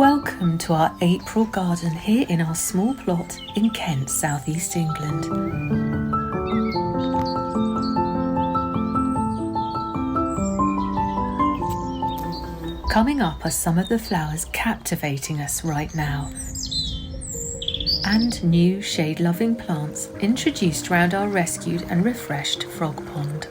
Welcome to our April garden here in our small plot in Kent, South East England. Coming up are some of the flowers captivating us right now, and new shade-loving plants introduced round our rescued and refreshed frog pond.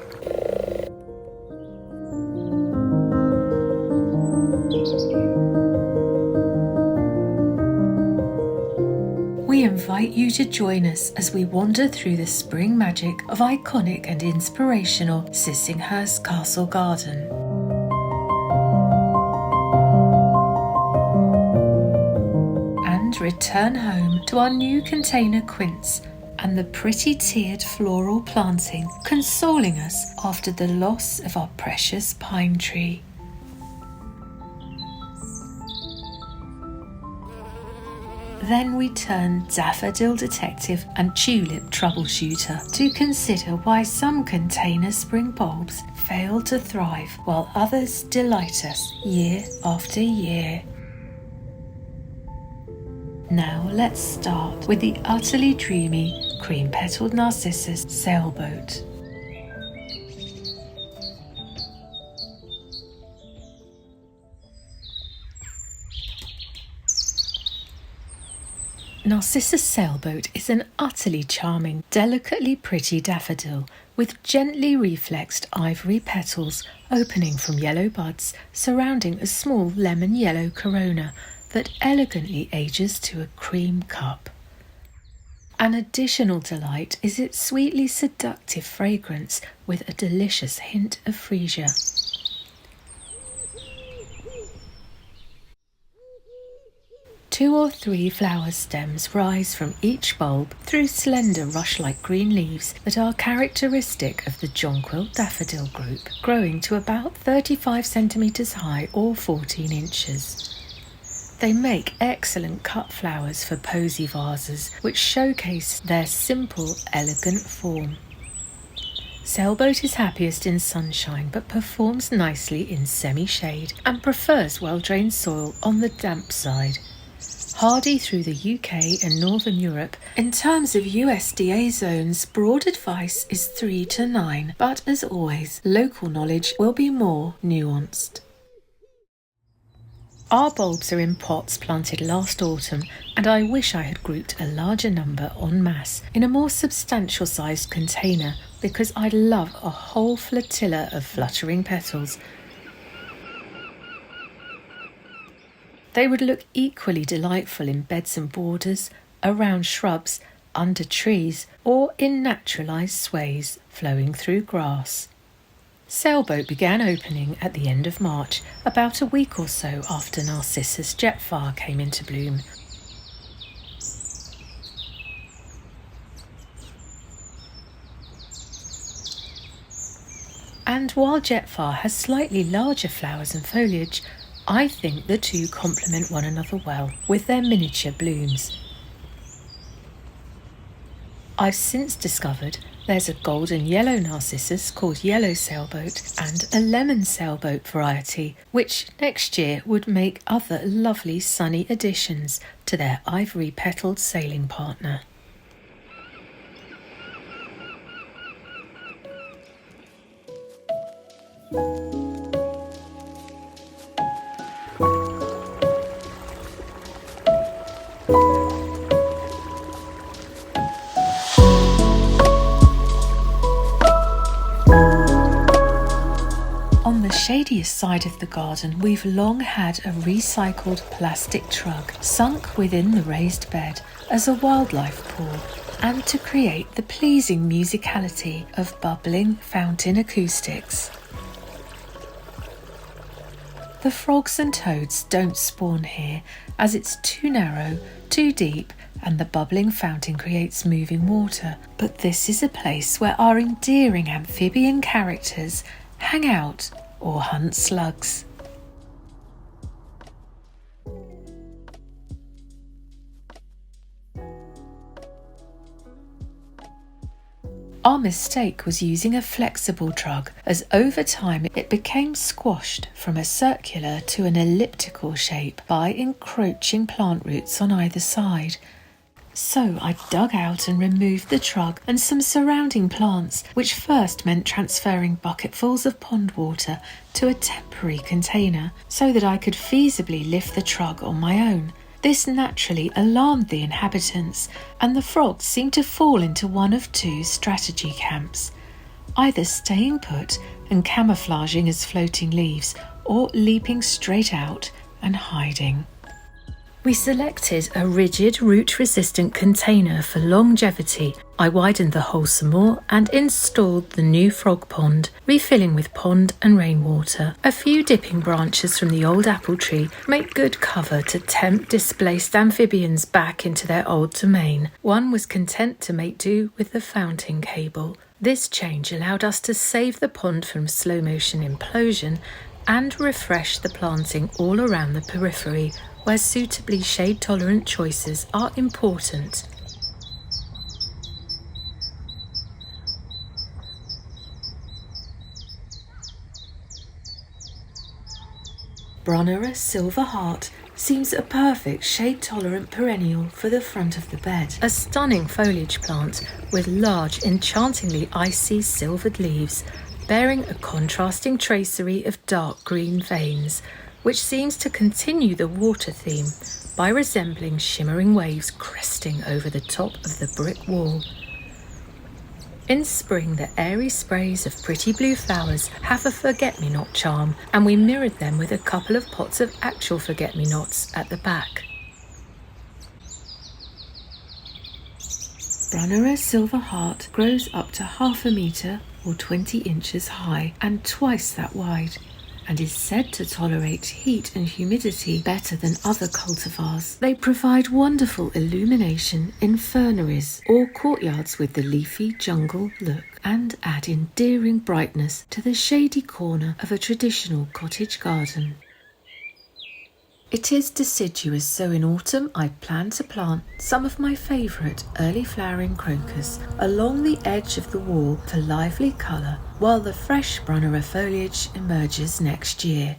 We invite you to join us as we wander through the spring magic of iconic and inspirational Sissinghurst Castle Garden. And return home to our new container Quince and the pretty tiered floral planting consoling us after the loss of our precious pine tree. Then we turn daffodil detective and tulip troubleshooter to consider why some container spring bulbs fail to thrive while others delight us year after year. Now let's start with the utterly dreamy cream-petalled Narcissus Sailboat. Narcissus Sailboat is an utterly charming, delicately pretty daffodil with gently reflexed ivory petals opening from yellow buds surrounding a small lemon yellow corona that elegantly ages to a cream cup. An additional delight is its sweetly seductive fragrance with a delicious hint of freesia. Two or three flower stems rise from each bulb through slender rush-like green leaves that are characteristic of the jonquil daffodil group, growing to about 35 centimetres high or 14 inches. They make excellent cut flowers for posy vases, which showcase their simple, elegant form. Sailboat is happiest in sunshine but performs nicely in semi-shade and prefers well-drained soil on the damp side. Hardy through the UK and Northern Europe, in terms of USDA zones, broad advice is 3 to 9, but as always, local knowledge will be more nuanced. Our bulbs are in pots planted last autumn, and I wish I had grouped a larger number en masse in a more substantial sized container because I love a whole flotilla of fluttering petals. They would look equally delightful in beds and borders, around shrubs, under trees, or in naturalised sways flowing through grass. Sailboat began opening at the end of March, about a week or so after Narcissus jetfire came into bloom. And while jetfire has slightly larger flowers and foliage, I think the two complement one another well with their miniature blooms. I've since discovered there's a golden yellow narcissus called yellow sailboat and a lemon sailboat variety, which next year would make other lovely sunny additions to their ivory petalled sailing partner. On the shadiest side of the garden, we've long had a recycled plastic trug sunk within the raised bed as a wildlife pool and to create the pleasing musicality of bubbling fountain acoustics. The frogs and toads don't spawn here as it's too narrow, too deep, and the bubbling fountain creates moving water. But this is a place where our endearing amphibian characters hang out or hunt slugs. Our mistake was using a flexible trug, as over time it became squashed from a circular to an elliptical shape by encroaching plant roots on either side. So I dug out and removed the trug and some surrounding plants, which first meant transferring bucketfuls of pond water to a temporary container so that I could feasibly lift the trug on my own. This naturally alarmed the inhabitants, and the frogs seemed to fall into one of two strategy camps, either staying put and camouflaging as floating leaves, or leaping straight out and hiding. We selected a rigid, root-resistant container for longevity. I widened the hole some more and installed the new frog pond, refilling with pond and rainwater. A few dipping branches from the old apple tree make good cover to tempt displaced amphibians back into their old domain. One was content to make do with the fountain cable. This change allowed us to save the pond from slow-motion implosion and refresh the planting all around the periphery, where suitably shade-tolerant choices are important. Brunnera Silver Heart seems a perfect shade-tolerant perennial for the front of the bed. A stunning foliage plant with large, enchantingly icy silvered leaves, bearing a contrasting tracery of dark green veins, which seems to continue the water theme by resembling shimmering waves cresting over the top of the brick wall. In spring, the airy sprays of pretty blue flowers have a forget-me-not charm, and we mirrored them with a couple of pots of actual forget-me-nots at the back. Brunnera Silver Heart grows up to 1/2 metre or 20 inches high and twice that wide, and is said to tolerate heat and humidity better than other cultivars. They provide wonderful illumination in ferneries or courtyards with the leafy jungle look, and add endearing brightness to the shady corner of a traditional cottage garden. It is deciduous, so in autumn I plan to plant some of my favourite early flowering crocus along the edge of the wall for lively colour, while the fresh Brunnera foliage emerges next year.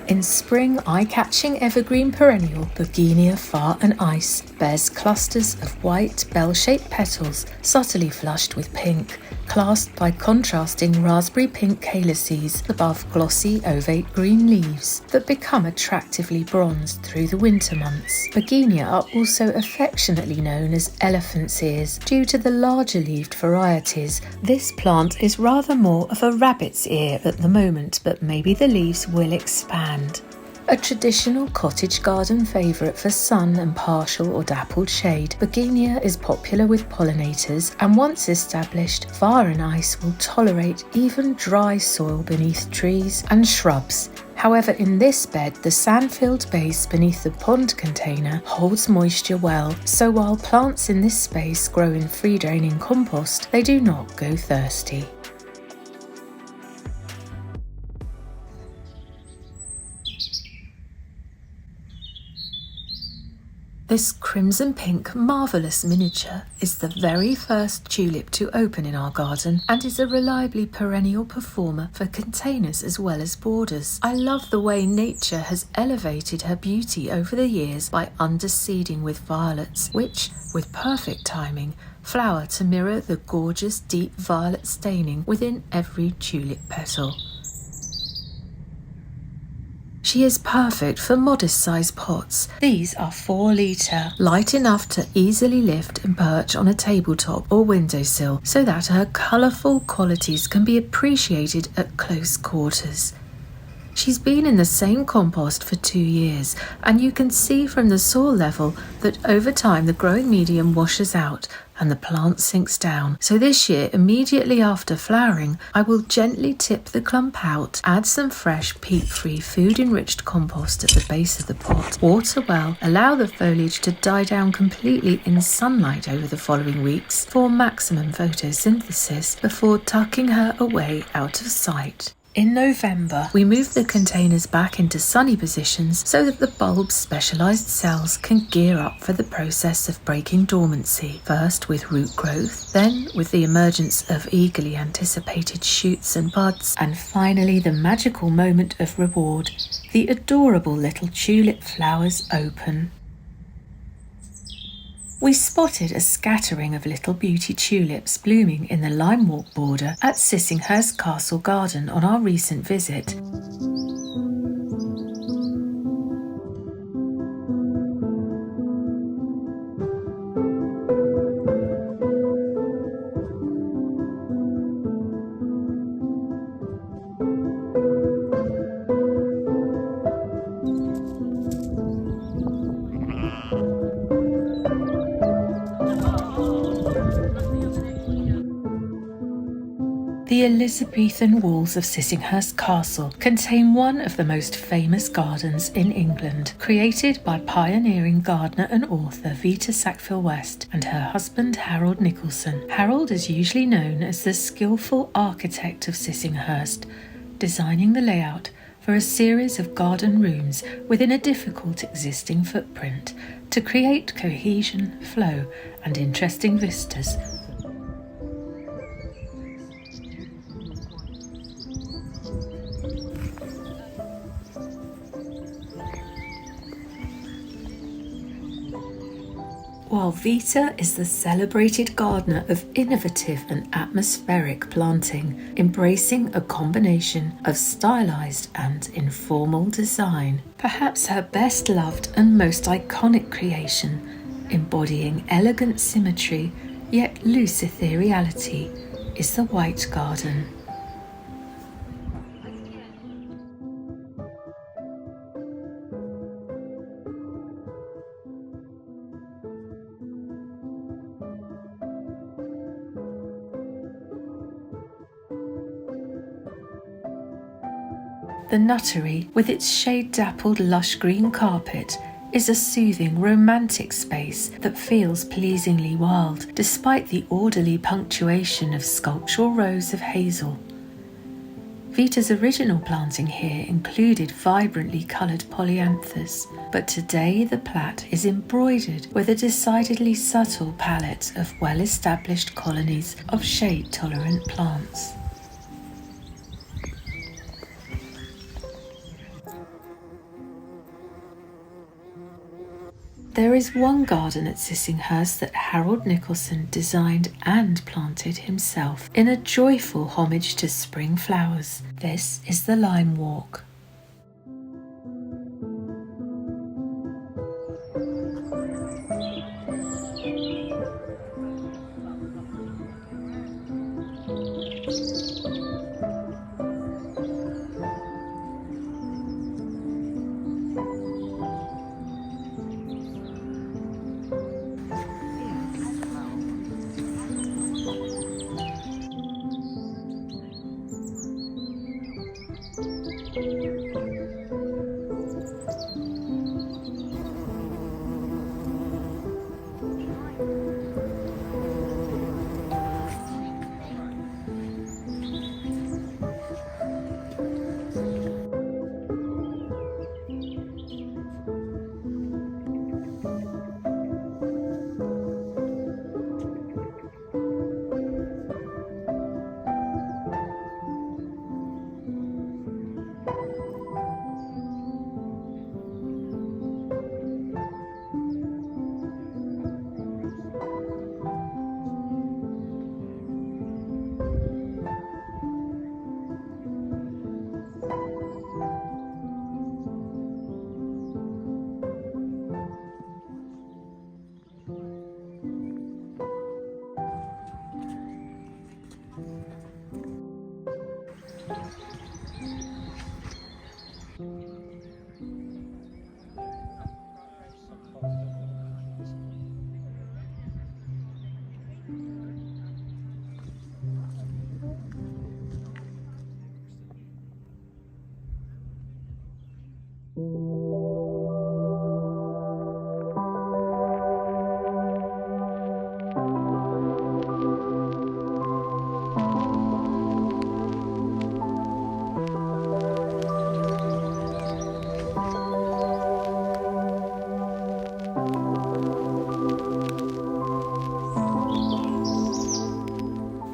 In spring, eye-catching evergreen perennial Bergenia Fire Ice bears clusters of white bell-shaped petals subtly flushed with pink, clasped by contrasting raspberry pink calyces above glossy ovate green leaves that become attractively bronzed through the winter months. Bergenia are also affectionately known as elephant's ears due to the larger leaved varieties. This plant is rather more of a rabbit's ear at the moment, but maybe the leaves will expand. A traditional cottage garden favourite for sun and partial or dappled shade, Bergenia is popular with pollinators, and once established, Fire Ice will tolerate even dry soil beneath trees and shrubs. However, in this bed, the sand-filled base beneath the pond container holds moisture well, so while plants in this space grow in free-draining compost, they do not go thirsty. This crimson pink marvellous miniature is the very first tulip to open in our garden and is a reliably perennial performer for containers as well as borders. I love the way nature has elevated her beauty over the years by underseeding with violets, which, with perfect timing, flower to mirror the gorgeous deep violet staining within every tulip petal. She is perfect for modest-sized pots. These are 4 litre, light enough to easily lift and perch on a tabletop or windowsill so that her colourful qualities can be appreciated at close quarters. She's been in the same compost for 2 years, and you can see from the soil level that over time the growing medium washes out and the plant sinks down. So this year, immediately after flowering, I will gently tip the clump out, add some fresh peat-free food-enriched compost at the base of the pot, water well, allow the foliage to die down completely in sunlight over the following weeks for maximum photosynthesis before tucking her away out of sight. In November, we move the containers back into sunny positions so that the bulb's specialised cells can gear up for the process of breaking dormancy, first with root growth, then with the emergence of eagerly anticipated shoots and buds, and finally the magical moment of reward, the adorable little tulip flowers open. We spotted a scattering of little beauty tulips blooming in the lime walk border at Sissinghurst Castle Garden on our recent visit. The Elizabethan walls of Sissinghurst Castle contain one of the most famous gardens in England, created by pioneering gardener and author Vita Sackville-West and her husband Harold Nicholson. Harold is usually known as the skillful architect of Sissinghurst, designing the layout for a series of garden rooms within a difficult existing footprint to create cohesion, flow, and interesting vistas. While Vita is the celebrated gardener of innovative and atmospheric planting, embracing a combination of stylized and informal design. Perhaps her best loved and most iconic creation, embodying elegant symmetry yet loose ethereality, is the White Garden. The nuttery, with its shade-dappled lush green carpet, is a soothing, romantic space that feels pleasingly wild, despite the orderly punctuation of sculptural rows of hazel. Vita's original planting here included vibrantly coloured polyanthers, but today the plat is embroidered with a decidedly subtle palette of well-established colonies of shade-tolerant plants. There is one garden at Sissinghurst that Harold Nicholson designed and planted himself in a joyful homage to spring flowers. This is the Lime Walk.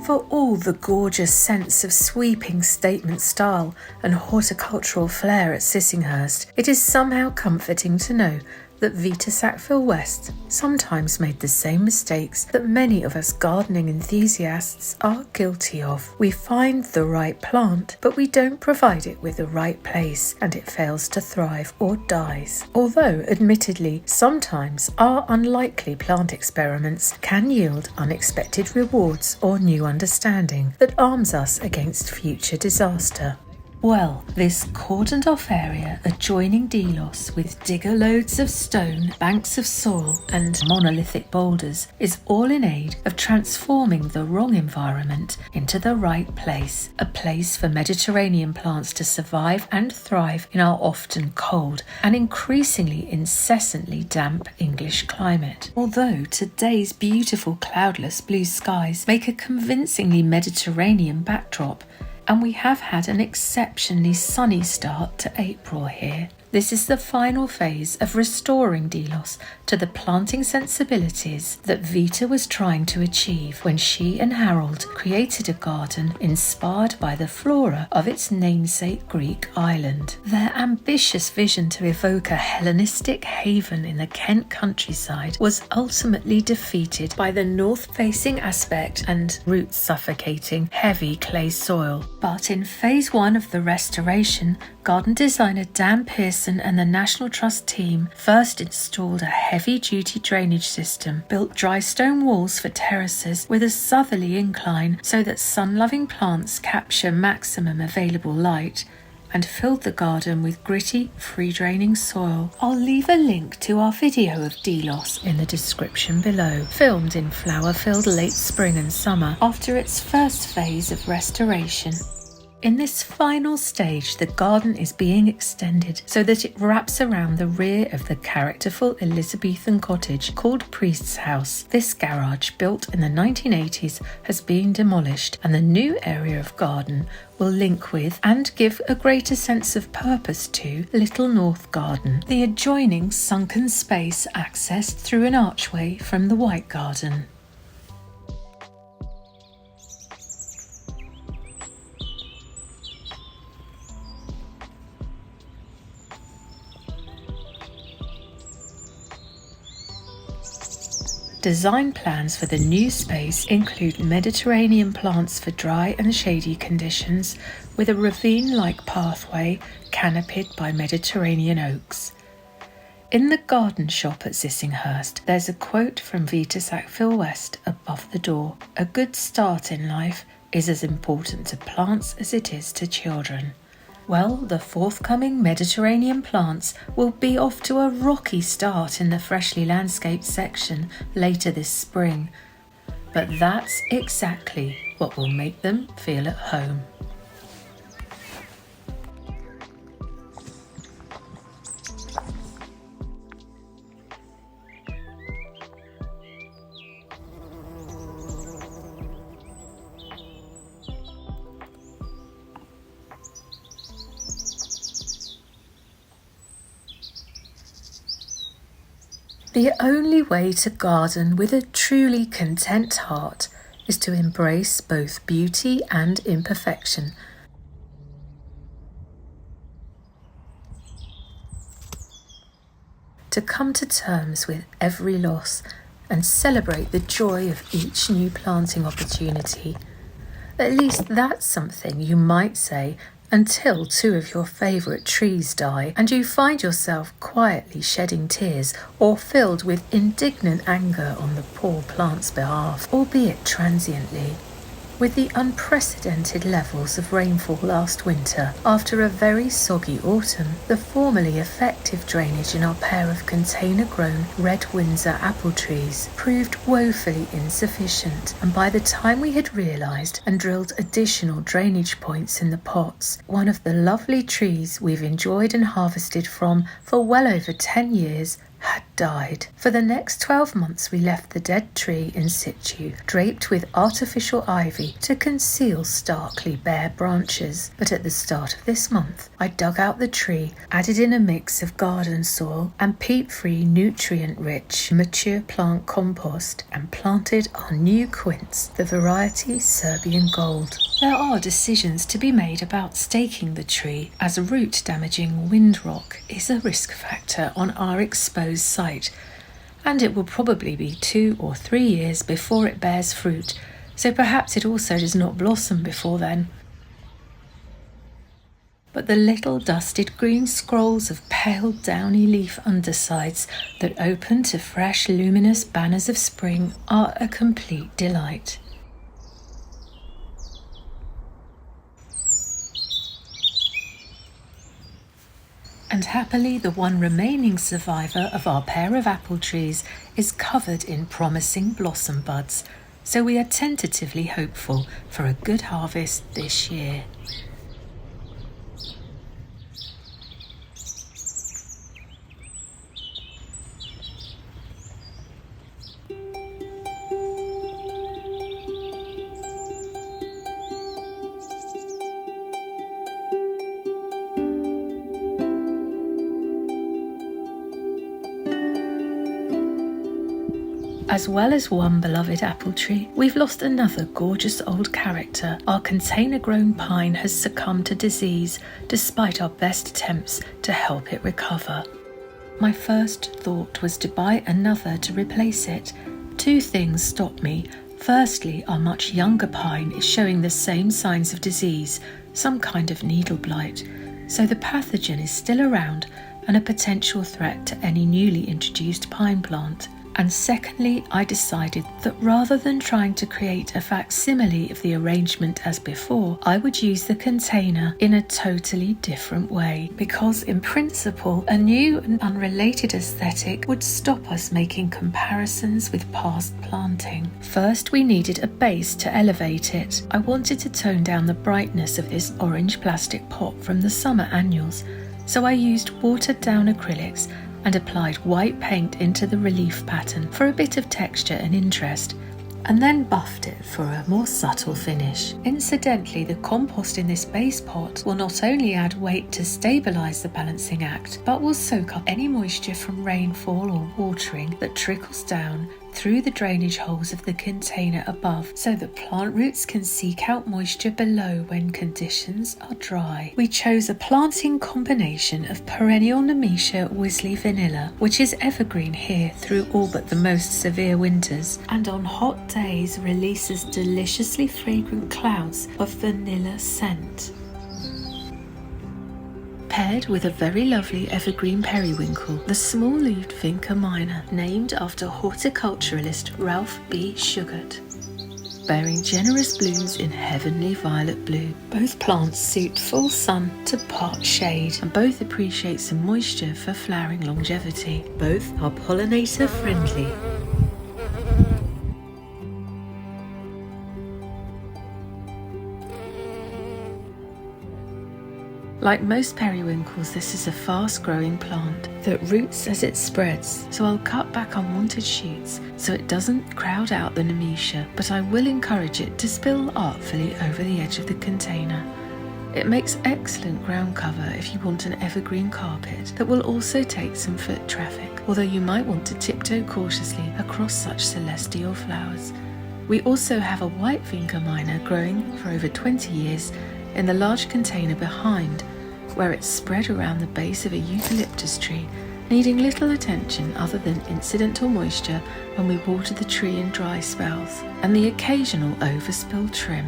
For all the gorgeous sense of sweeping statement style and horticultural flair at Sissinghurst, it is somehow comforting to know that Vita Sackville West sometimes made the same mistakes that many of us gardening enthusiasts are guilty of. We find the right plant, but we don't provide it with the right place, and it fails to thrive or dies. Although, admittedly, sometimes our unlikely plant experiments can yield unexpected rewards or new understanding that arms us against future disaster. Well, this cordoned-off area adjoining Delos with digger loads of stone, banks of soil and monolithic boulders is all in aid of transforming the wrong environment into the right place, a place for Mediterranean plants to survive and thrive in our often cold and increasingly incessantly damp English climate. Although today's beautiful cloudless blue skies make a convincingly Mediterranean backdrop, and we have had an exceptionally sunny start to April here. This is the final phase of restoring Delos to the planting sensibilities that Vita was trying to achieve when she and Harold created a garden inspired by the flora of its namesake Greek island. Their ambitious vision to evoke a Hellenistic haven in the Kent countryside was ultimately defeated by the north-facing aspect and root-suffocating heavy clay soil. But in phase 1 of the restoration, garden designer Dan Pearson and the National Trust team first installed a heavy-duty drainage system, built dry stone walls for terraces with a southerly incline so that sun-loving plants capture maximum available light, and filled the garden with gritty, free-draining soil. I'll leave a link to our video of Delos in the description below, filmed in flower-filled late spring and summer after its first phase of restoration. In this final stage, the garden is being extended so that it wraps around the rear of the characterful Elizabethan cottage called Priest's House. This garage, built in the 1980s, has been demolished, and the new area of garden will link with and give a greater sense of purpose to Little North Garden, the adjoining sunken space accessed through an archway from the White Garden. Design plans for the new space include Mediterranean plants for dry and shady conditions, with a ravine-like pathway canopied by Mediterranean oaks. In the garden shop at Sissinghurst, there's a quote from Vita Sackville West above the door: "A good start in life is as important to plants as it is to children." Well, the forthcoming Mediterranean plants will be off to a rocky start in the freshly landscaped section later this spring. But that's exactly what will make them feel at home. The only way to garden with a truly content heart is to embrace both beauty and imperfection. To come to terms with every loss and celebrate the joy of each new planting opportunity. At least that's something you might say until 2 of your favourite trees die and you find yourself quietly shedding tears or filled with indignant anger on the poor plant's behalf, albeit transiently. With the unprecedented levels of rainfall last winter, after a very soggy autumn, the formerly effective drainage in our pair of container-grown red Windsor apple trees proved woefully insufficient, and by the time we had realised and drilled additional drainage points in the pots, one of the lovely trees we've enjoyed and harvested from for well over 10 years had died. For the next 12 months we left the dead tree in situ, draped with artificial ivy to conceal starkly bare branches. But at the start of this month I dug out the tree, added in a mix of garden soil and peat-free, nutrient-rich, mature plant compost, and planted our new Quince, the variety Serbian Gold. There are decisions to be made about staking the tree, as root-damaging windrock is a risk factor on our exposed site, and it will probably be 2 or 3 years before it bears fruit, so perhaps it also does not blossom before then. But the little dusted green scrolls of pale downy leaf undersides that open to fresh luminous banners of spring are a complete delight. And happily the one remaining survivor of our pair of apple trees is covered in promising blossom buds, so we are tentatively hopeful for a good harvest this year. As well as one beloved apple tree, we've lost another gorgeous old character. Our container-grown pine has succumbed to disease despite our best attempts to help it recover. My first thought was to buy another to replace it. 2 things stopped me. Firstly, our much younger pine is showing the same signs of disease, some kind of needle blight, so the pathogen is still around and a potential threat to any newly introduced pine plant. And secondly, I decided that rather than trying to create a facsimile of the arrangement as before, I would use the container in a totally different way, because in principle, a new and unrelated aesthetic would stop us making comparisons with past planting. First, we needed a base to elevate it. I wanted to tone down the brightness of this orange plastic pot from the summer annuals, so I used watered down acrylics and applied white paint into the relief pattern for a bit of texture and interest, and then buffed it for a more subtle finish. Incidentally, the compost in this base pot will not only add weight to stabilise the balancing act, but will soak up any moisture from rainfall or watering that trickles down through the drainage holes of the container above, so that plant roots can seek out moisture below when conditions are dry. We chose a planting combination of perennial Nemesia Wisley vanilla, which is evergreen here through all but the most severe winters, and on hot days releases deliciously fragrant clouds of vanilla scent. Paired with a very lovely evergreen periwinkle, the small-leaved Vinca minor, named after horticulturalist Ralph B. Shugart, bearing generous blooms in heavenly violet blue. Both plants suit full sun to part shade, and both appreciate some moisture for flowering longevity. Both are pollinator friendly. Like most periwinkles, this is a fast-growing plant that roots as it spreads, so I'll cut back unwanted shoots so it doesn't crowd out the Nemesia, but I will encourage it to spill artfully over the edge of the container. It makes excellent ground cover if you want an evergreen carpet that will also take some foot traffic, although you might want to tiptoe cautiously across such celestial flowers. We also have a white Vinca minor growing for over 20 years in the large container behind, where it's spread around the base of a eucalyptus tree, needing little attention other than incidental moisture when we water the tree in dry spells, and the occasional overspill trim.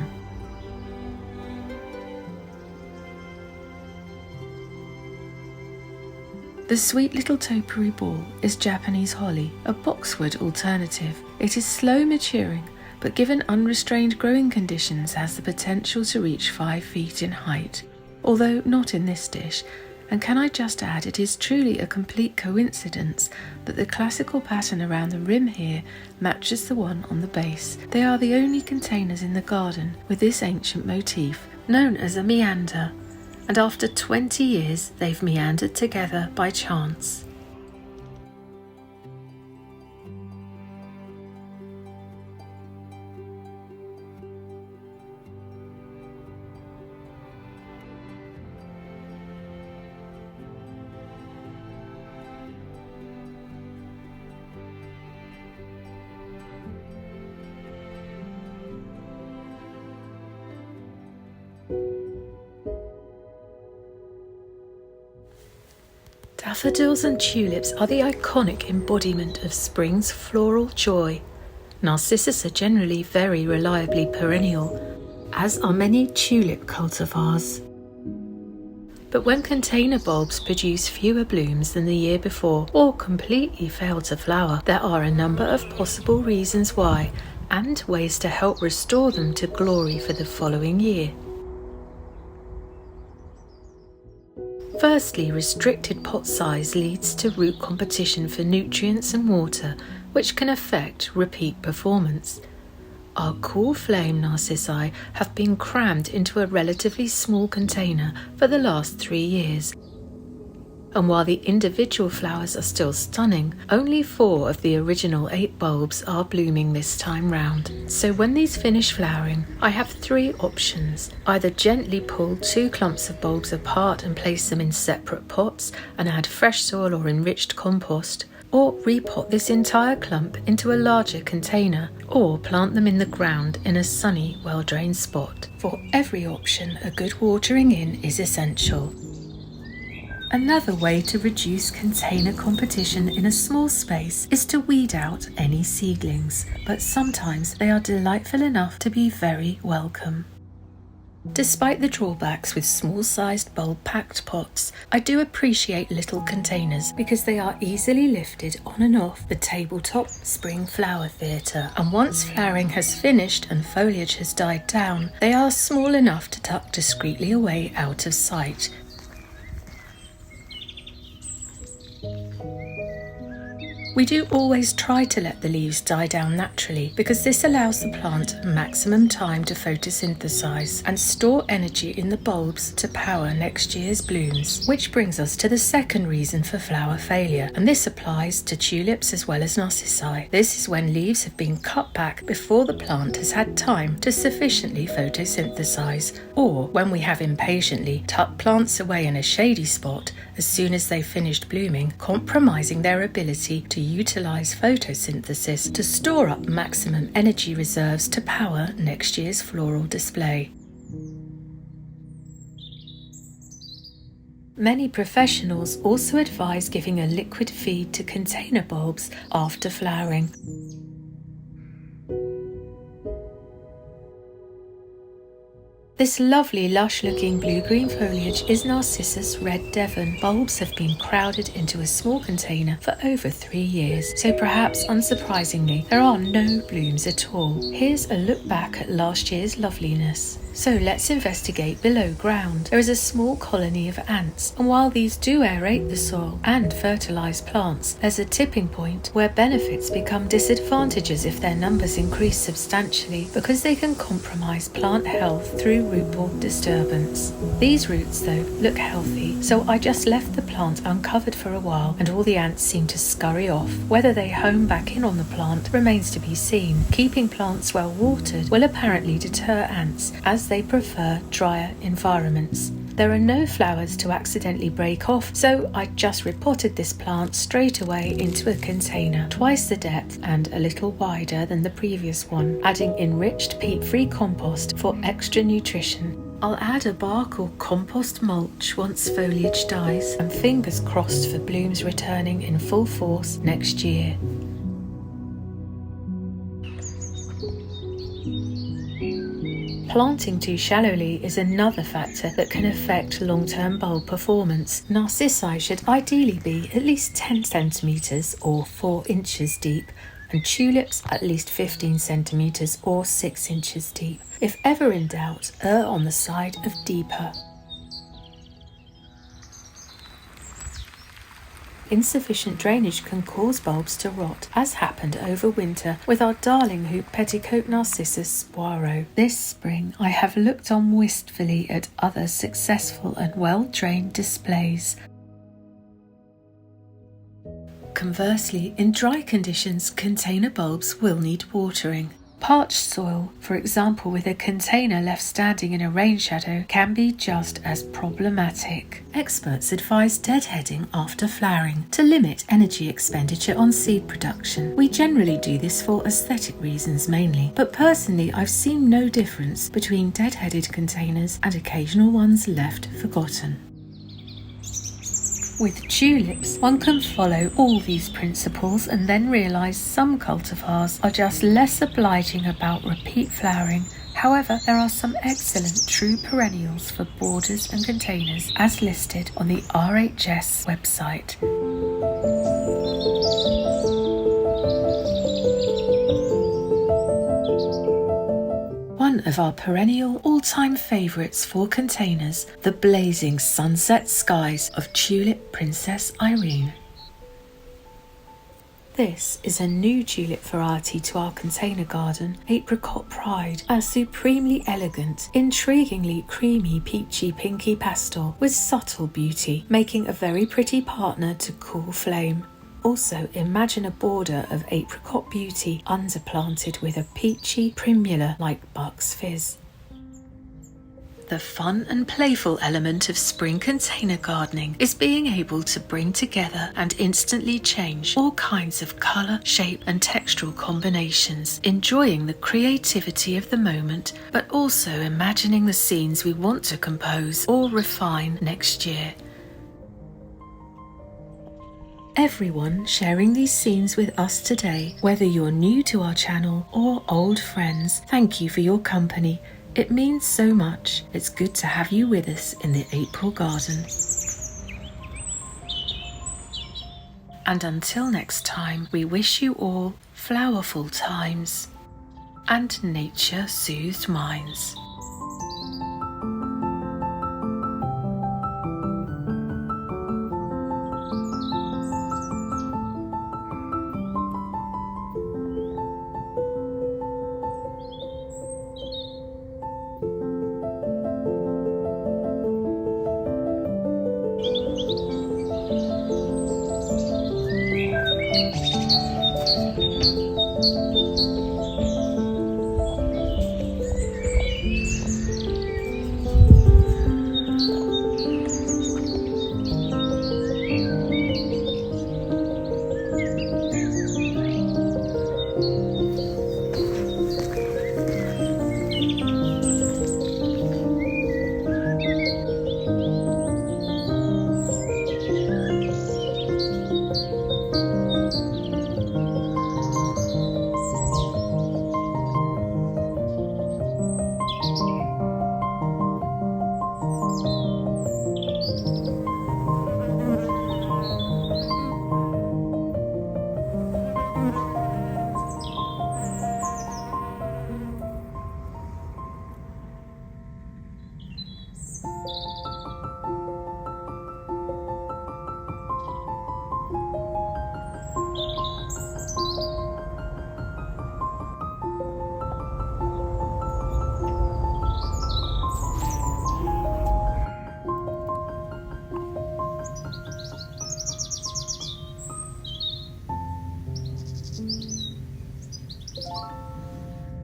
The sweet little topiary ball is Japanese holly, a boxwood alternative. It is slow maturing, but given unrestrained growing conditions has the potential to reach 5 feet in height, although not in this dish. And can I just add, it is truly a complete coincidence that the classical pattern around the rim here matches the one on the base. They are the only containers in the garden with this ancient motif, known as a meander, and after 20 years they've meandered together by chance. Daffodils and tulips are the iconic embodiment of spring's floral joy. Narcissus are generally very reliably perennial, as are many tulip cultivars. But when container bulbs produce fewer blooms than the year before or completely fail to flower, there are a number of possible reasons why and ways to help restore them to glory for the following year. Firstly, restricted pot size leads to root competition for nutrients and water, which can affect repeat performance. Our cool flame narcissi have been crammed into a relatively small container for the last 3 years. And while the individual flowers are still stunning, only 4 of the original 8 bulbs are blooming this time round. So when these finish flowering, I have 3 options. Either gently pull 2 clumps of bulbs apart and place them in separate pots and add fresh soil or enriched compost, or repot this entire clump into a larger container, or plant them in the ground in a sunny, well-drained spot. For every option, a good watering in is essential. Another way to reduce container competition in a small space is to weed out any seedlings, but sometimes they are delightful enough to be very welcome. Despite the drawbacks with small-sized bulb-packed pots, I do appreciate little containers because they are easily lifted on and off the tabletop spring flower theatre, and once flowering has finished and foliage has died down, they are small enough to tuck discreetly away out of sight. We do always try to let the leaves die down naturally because this allows the plant maximum time to photosynthesize and store energy in the bulbs to power next year's blooms. Which brings us to the second reason for flower failure, and this applies to tulips as well as narcissi. This is when leaves have been cut back before the plant has had time to sufficiently photosynthesize, or when we have impatiently tucked plants away in a shady spot as soon as they've finished blooming, compromising their ability to utilize photosynthesis to store up maximum energy reserves to power next year's floral display. Many professionals also advise giving a liquid feed to container bulbs after flowering. This lovely lush-looking blue-green foliage is Narcissus Red Devon. Bulbs have been crowded into a small container for over 3 years, so perhaps unsurprisingly, there are no blooms at all. Here's a look back at last year's loveliness. So let's investigate below ground. There is a small colony of ants, and while these do aerate the soil and fertilise plants, there's a tipping point where benefits become disadvantages if their numbers increase substantially, because they can compromise plant health through root-borne disturbance. These roots, though, look healthy, so I just left the plant uncovered for a while, and all the ants seem to scurry off. Whether they home back in on the plant remains to be seen. Keeping plants well watered will apparently deter ants, as they prefer drier environments. There are no flowers to accidentally break off, so I just repotted this plant straight away into a container, twice the depth and a little wider than the previous one, adding enriched peat-free compost for extra nutrition. I'll add a bark or compost mulch once foliage dies, and fingers crossed for blooms returning in full force next year. Planting too shallowly is another factor that can affect long-term bulb performance. Narcissi should ideally be at least 10 centimetres or 4 inches deep, and tulips at least 15 centimetres or 6 inches deep. If ever in doubt, err on the side of deeper. Insufficient drainage can cause bulbs to rot, as happened over winter with our darling hoop petticoat Narcissus Poirot. This spring I have looked on wistfully at other successful and well-drained displays. Conversely, in dry conditions, container bulbs will need watering. Parched soil, for example with a container left standing in a rain shadow, can be just as problematic. Experts advise deadheading after flowering to limit energy expenditure on seed production. We generally do this for aesthetic reasons mainly, but personally I've seen no difference between deadheaded containers and occasional ones left forgotten. With tulips, one can follow all these principles and then realise some cultivars are just less obliging about repeat flowering. However, there are some excellent true perennials for borders and containers as listed on the RHS website. One of our perennial all-time favourites for containers, the blazing sunset skies of Tulip Princess Irene. This is a new tulip variety to our container garden, Apricot Pride, a supremely elegant, intriguingly creamy peachy pinky pastel with subtle beauty, making a very pretty partner to cool flame. Also, imagine a border of apricot beauty underplanted with a peachy primula like Buck's Fizz. The fun and playful element of spring container gardening is being able to bring together and instantly change all kinds of colour, shape and textural combinations, enjoying the creativity of the moment, but also imagining the scenes we want to compose or refine next year. Everyone sharing these scenes with us today, whether you're new to our channel or old friends, thank you for your company. It means so much. It's good to have you with us in the April garden. And until next time, we wish you all flowerful times and nature-soothed minds.